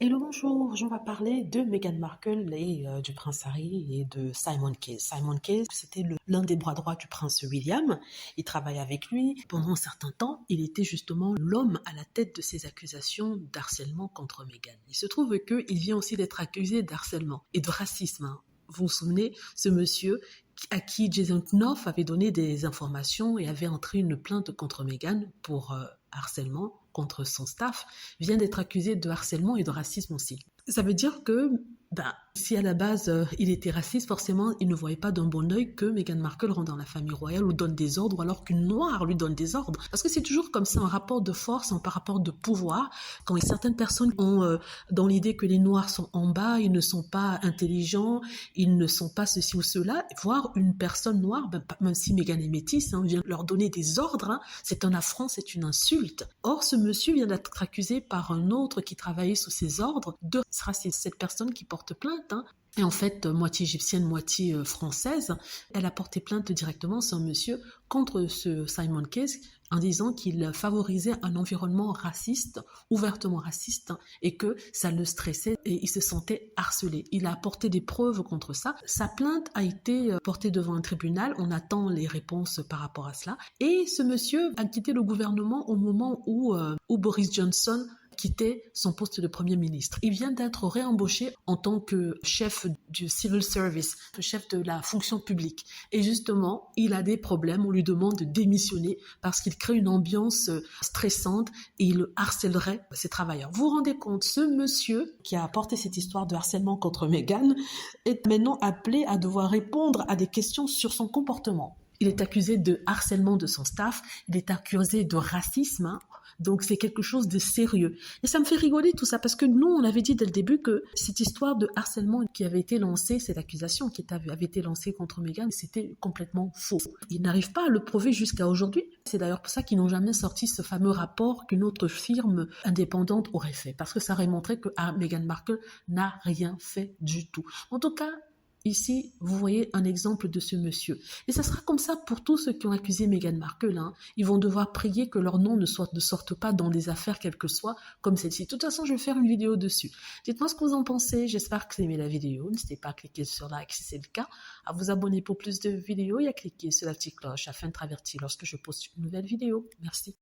Hello, bonjour. On va parler de Meghan Markle et du prince Harry et de Simon Case. Simon Case, c'était l'un des bras droits du prince William. Il travaille avec lui. Pendant un certain temps, il était justement l'homme à la tête de ces accusations d'harcèlement contre Meghan. Il se trouve qu'il vient aussi d'être accusé d'harcèlement et de racisme, hein. Vous vous souvenez, ce monsieur à qui Jason Knopf avait donné des informations et avait entré une plainte contre Meghan pour harcèlement contre son staff, vient d'être accusé de harcèlement et de racisme aussi. Ça veut dire que si à la base il était raciste, forcément il ne voyait pas d'un bon œil que Meghan Markle rentre dans la famille royale ou donne des ordres alors qu'une noire lui donne des ordres. Parce que c'est toujours comme ça, un rapport de force, un rapport de pouvoir. Quand certaines personnes ont dans l'idée que les noirs sont en bas, ils ne sont pas intelligents, ils ne sont pas ceci ou cela, voir une personne noire, même si Meghan est métisse, vient leur donner des ordres, c'est un affront, c'est une insulte. Or, ce monsieur vient d'être accusé par un autre qui travaillait sous ses ordres de racisme. Cette personne qui porte plainte, et en fait, moitié égyptienne, moitié française, elle a porté plainte directement, c'est un monsieur, contre ce Simon Case, en disant qu'il favorisait un environnement raciste, ouvertement raciste, et que ça le stressait et il se sentait harcelé. Il a apporté des preuves contre ça. Sa plainte a été portée devant un tribunal. On attend les réponses par rapport à cela. Et ce monsieur a quitté le gouvernement au moment où Boris Johnson quittait son poste de Premier ministre. Il vient d'être réembauché en tant que chef du civil service, chef de la fonction publique. Et justement, il a des problèmes. On lui demande de démissionner parce qu'il crée une ambiance stressante et il harcèlerait ses travailleurs. Vous vous rendez compte, ce monsieur qui a apporté cette histoire de harcèlement contre Meghan est maintenant appelé à devoir répondre à des questions sur son comportement. Il est accusé de harcèlement de son staff, il est accusé de racisme, donc c'est quelque chose de sérieux. Et ça me fait rigoler tout ça, parce que nous, on avait dit dès le début que cette histoire de harcèlement qui avait été lancée, cette accusation qui avait été lancée contre Meghan, c'était complètement faux. Ils n'arrivent pas à le prouver jusqu'à aujourd'hui. C'est d'ailleurs pour ça qu'ils n'ont jamais sorti ce fameux rapport qu'une autre firme indépendante aurait fait, parce que ça aurait montré que Meghan Markle n'a rien fait du tout. En tout cas, ici, vous voyez un exemple de ce monsieur. Et ça sera comme ça pour tous ceux qui ont accusé Meghan Markle. Ils vont devoir prier que leur nom ne sorte pas dans des affaires quelles que soient, comme celle-ci. De toute façon, je vais faire une vidéo dessus. Dites-moi ce que vous en pensez. J'espère que vous aimez la vidéo. N'hésitez pas à cliquer sur like si c'est le cas, à vous abonner pour plus de vidéos et à cliquer sur la petite cloche afin de être averti lorsque je poste une nouvelle vidéo. Merci.